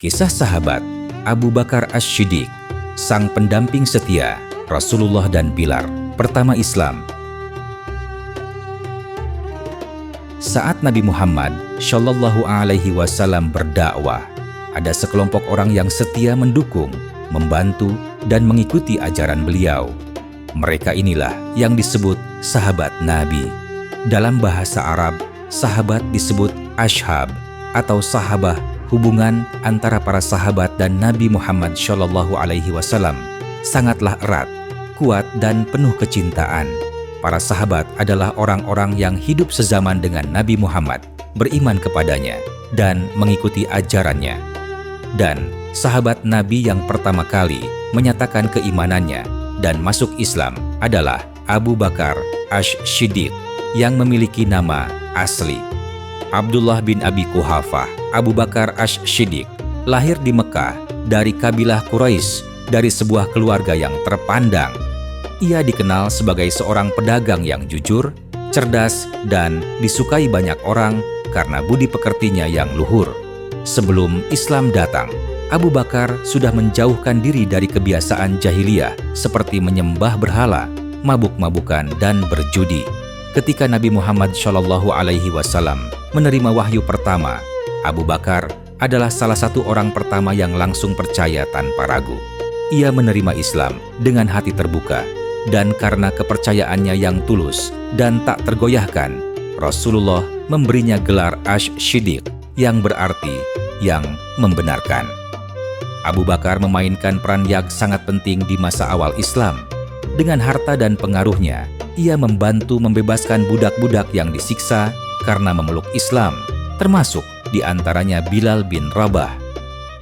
Kisah sahabat Abu Bakar Asy-Syiddiq, sang pendamping setia Rasulullah dan pilar pertama Islam. Saat Nabi Muhammad Shallallahu Alaihi Wasallam berdakwah, ada sekelompok orang yang setia mendukung, membantu, dan mengikuti ajaran beliau. Mereka inilah yang disebut sahabat Nabi. Dalam bahasa Arab, sahabat disebut ashab atau sahabah, hubungan antara para sahabat dan Nabi Muhammad Shallallahu Alaihi Wasallam sangatlah erat, kuat, dan penuh kecintaan. Para sahabat adalah orang-orang yang hidup sezaman dengan Nabi Muhammad, beriman kepadanya, dan mengikuti ajarannya. Dan sahabat Nabi yang pertama kali menyatakan keimanannya dan masuk Islam adalah Abu Bakar Asy-Syiddiq yang memiliki nama asli Abdullah bin Abi Quhafah. Abu Bakar Asy-Syiddiq lahir di Mekah dari kabilah Quraisy, dari sebuah keluarga yang terpandang. Ia dikenal sebagai seorang pedagang yang jujur, cerdas, dan disukai banyak orang karena budi pekertinya yang luhur. Sebelum Islam datang, Abu Bakar sudah menjauhkan diri dari kebiasaan jahiliyah seperti menyembah berhala, mabuk-mabukan, dan berjudi. Ketika Nabi Muhammad Shallallahu Alaihi Wasallam menerima wahyu pertama, Abu Bakar adalah salah satu orang pertama yang langsung percaya tanpa ragu. Ia menerima Islam dengan hati terbuka, dan karena kepercayaannya yang tulus dan tak tergoyahkan, Rasulullah memberinya gelar Asy-Syiddiq yang berarti yang membenarkan. Abu Bakar memainkan peran yang sangat penting di masa awal Islam. Dengan harta dan pengaruhnya, ia membantu membebaskan budak-budak yang disiksa karena memeluk Islam, termasuk di antaranya Bilal bin Rabah.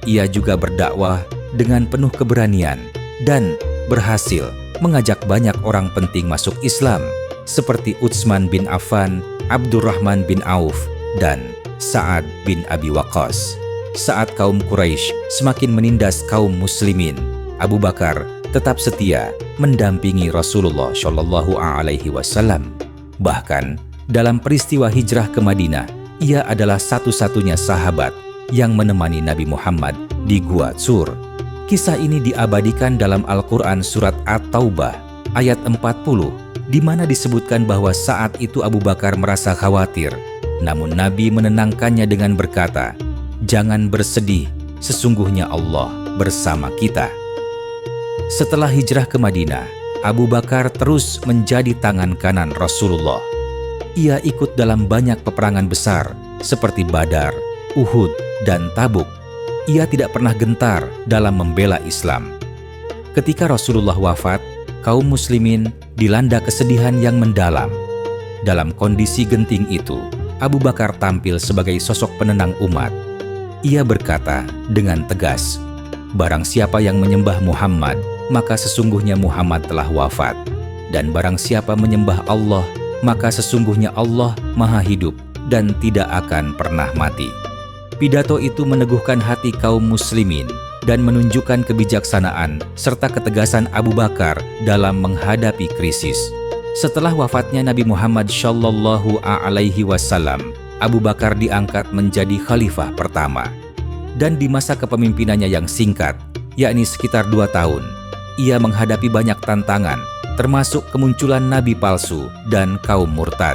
Ia juga berdakwah dengan penuh keberanian dan berhasil mengajak banyak orang penting masuk Islam seperti Utsman bin Affan, Abdurrahman bin Auf, dan Sa'ad bin Abi Waqqas. Saat kaum Quraisy semakin menindas kaum muslimin, Abu Bakar tetap setia mendampingi Rasulullah Shallallahu Alaihi Wasallam. Bahkan dalam peristiwa hijrah ke Madinah, ia adalah satu-satunya sahabat yang menemani Nabi Muhammad di Gua Tsur. Kisah ini diabadikan dalam Al-Quran surat At-Taubah ayat 40, di mana disebutkan bahwa saat itu Abu Bakar merasa khawatir, namun Nabi menenangkannya dengan berkata, "Jangan bersedih, sesungguhnya Allah bersama kita." Setelah hijrah ke Madinah, Abu Bakar terus menjadi tangan kanan Rasulullah. Ia ikut dalam banyak peperangan besar seperti Badar, Uhud, dan Tabuk. Ia tidak pernah gentar dalam membela Islam. Ketika Rasulullah wafat, kaum muslimin dilanda kesedihan yang mendalam. Dalam kondisi genting itu, Abu Bakar tampil sebagai sosok penenang umat. Ia berkata dengan tegas, "Barang siapa yang menyembah Muhammad, maka sesungguhnya Muhammad telah wafat. Dan barang siapa menyembah Allah, maka sesungguhnya Allah Maha Hidup dan tidak akan pernah mati." Pidato itu meneguhkan hati kaum muslimin dan menunjukkan kebijaksanaan serta ketegasan Abu Bakar dalam menghadapi krisis. Setelah wafatnya Nabi Muhammad Shallallahu Alaihi Wasallam, Abu Bakar diangkat menjadi khalifah pertama. Dan di masa kepemimpinannya yang singkat, yakni sekitar 2 tahun, ia menghadapi banyak tantangan, termasuk kemunculan nabi palsu dan kaum murtad.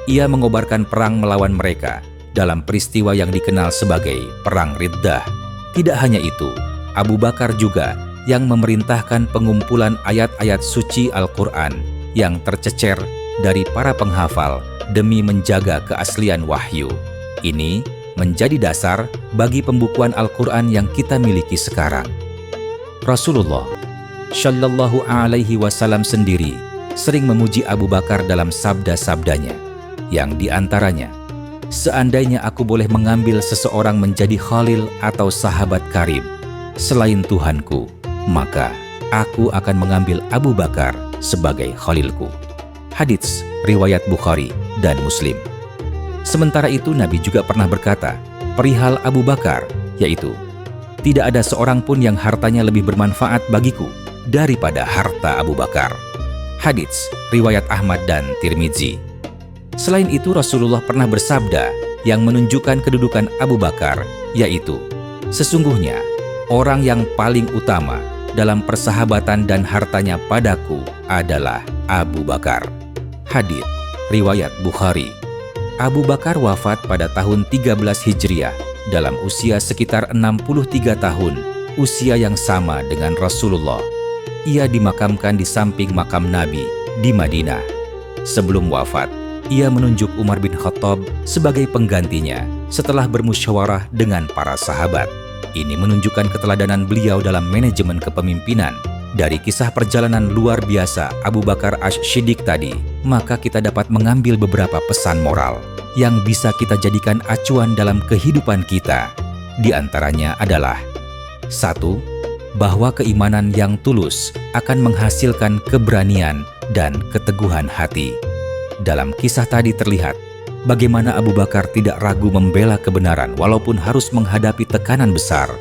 Ia mengobarkan perang melawan mereka dalam peristiwa yang dikenal sebagai Perang Riddah. Tidak hanya itu, Abu Bakar juga yang memerintahkan pengumpulan ayat-ayat suci Al-Quran yang tercecer dari para penghafal demi menjaga keaslian wahyu. Ini menjadi dasar bagi pembukuan Al-Quran yang kita miliki sekarang. Rasulullah Shallallahu Alaihi Wasallam sendiri sering memuji Abu Bakar dalam sabda-sabdanya, yang diantaranya, "Seandainya aku boleh mengambil seseorang menjadi khalil atau sahabat karib selain Tuhanku, maka aku akan mengambil Abu Bakar sebagai khalilku." Hadits riwayat Bukhari dan Muslim. Sementara itu Nabi juga pernah berkata perihal Abu Bakar, yaitu, "Tidak ada seorang pun yang hartanya lebih bermanfaat bagiku daripada harta Abu Bakar." Hadits riwayat Ahmad dan Tirmidzi. Selain itu Rasulullah pernah bersabda yang menunjukkan kedudukan Abu Bakar, yaitu, Sesungguhnya, orang yang paling utama dalam persahabatan dan hartanya padaku adalah Abu Bakar. Hadits riwayat Bukhari. Abu Bakar wafat pada tahun 13 Hijriah dalam usia sekitar 63 tahun, usia yang sama dengan Rasulullah. Ia dimakamkan di samping makam Nabi di Madinah. Sebelum wafat, ia menunjuk Umar bin Khattab sebagai penggantinya setelah bermusyawarah dengan para sahabat. Ini menunjukkan keteladanan beliau dalam manajemen kepemimpinan. Dari kisah perjalanan luar biasa Abu Bakar Asy-Syiddiq tadi, maka kita dapat mengambil beberapa pesan moral yang bisa kita jadikan acuan dalam kehidupan kita. Di antaranya adalah 1. Bahwa keimanan yang tulus akan menghasilkan keberanian dan keteguhan hati. Dalam kisah tadi terlihat bagaimana Abu Bakar tidak ragu membela kebenaran walaupun harus menghadapi tekanan besar.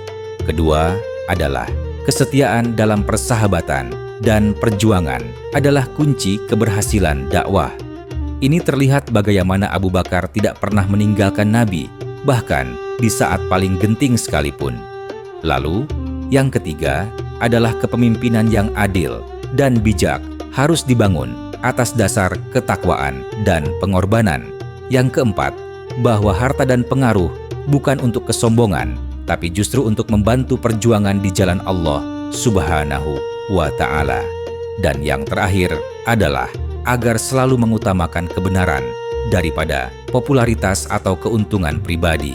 Kedua adalah kesetiaan dalam persahabatan dan perjuangan adalah kunci keberhasilan dakwah. Ini terlihat bagaimana Abu Bakar tidak pernah meninggalkan Nabi, bahkan di saat paling genting sekalipun. Lalu, yang ketiga adalah kepemimpinan yang adil dan bijak harus dibangun atas dasar ketakwaan dan pengorbanan. Yang keempat, bahwa harta dan pengaruh bukan untuk kesombongan, tapi justru untuk membantu perjuangan di jalan Allah Subhanahu wa Ta'ala. Dan yang terakhir adalah agar selalu mengutamakan kebenaran daripada popularitas atau keuntungan pribadi.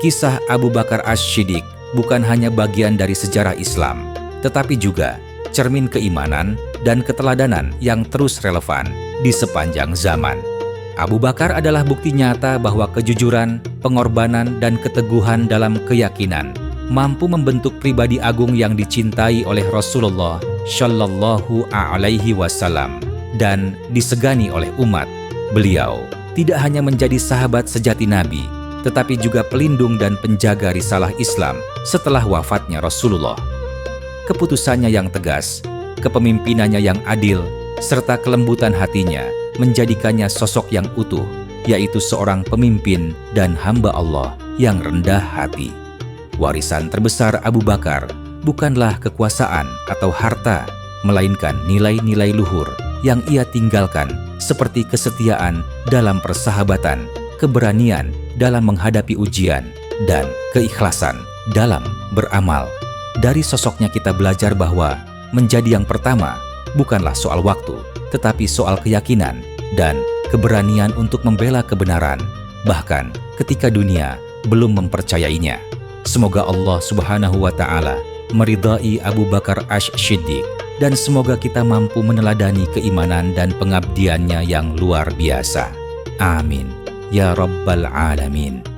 Kisah Abu Bakar Asy-Syiddiq bukan hanya bagian dari sejarah Islam, tetapi juga cermin keimanan dan keteladanan yang terus relevan di sepanjang zaman. Abu Bakar adalah bukti nyata bahwa kejujuran, pengorbanan, dan keteguhan dalam keyakinan mampu membentuk pribadi agung yang dicintai oleh Rasulullah Shallallahu Alaihi Wasallam dan disegani oleh umat. Beliau tidak hanya menjadi sahabat sejati Nabi, tetapi juga pelindung dan penjaga risalah Islam setelah wafatnya Rasulullah. Keputusannya yang tegas, kepemimpinannya yang adil, serta kelembutan hatinya menjadikannya sosok yang utuh, yaitu seorang pemimpin dan hamba Allah yang rendah hati. Warisan terbesar Abu Bakar bukanlah kekuasaan atau harta, melainkan nilai-nilai luhur yang ia tinggalkan seperti kesetiaan dalam persahabatan, keberanian dalam menghadapi ujian, dan keikhlasan dalam beramal. Dari sosoknya kita belajar bahwa menjadi yang pertama bukanlah soal waktu, tetapi soal keyakinan dan keberanian untuk membela kebenaran, bahkan ketika dunia belum mempercayainya. Semoga Allah Subhanahu wa Ta'ala meridai Abu Bakar Asy-Syiddiq, dan semoga kita mampu meneladani keimanan dan pengabdiannya yang luar biasa. Amin. Ya Rabbal Alamin.